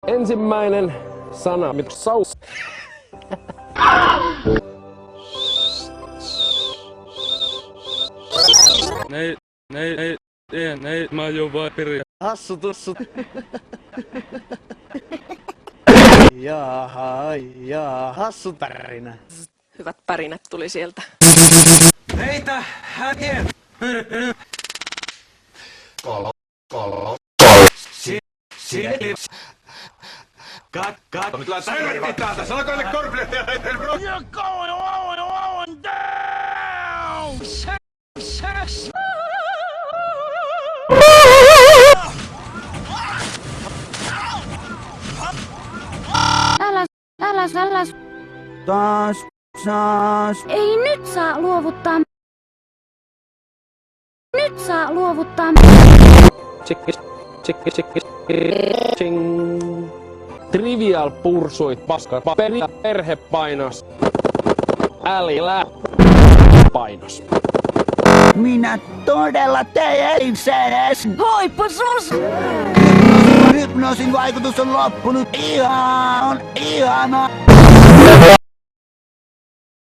Ensimmäinen sana, mitä saus. Nej, mä oon vaan piri. Hassutussut. Jaha, hassu pärinä. Hyvät pärinät tuli sieltä. Heitä häkeen! Kolo. Sinis. Kat. Nyt laitetaan helvetti täältä. Sanoko niille korpille tehdä? You're going down! Äläs. Taas. Ei nyt saa luovuttaa. Nyt saa luovuttaa. Ching. Trivial pursuit paska. Perhe painos. Älä painos. Minä todella tein sen! Hoippa sus! Hypnoosin vaikutus on loppunut. Ihan ihana!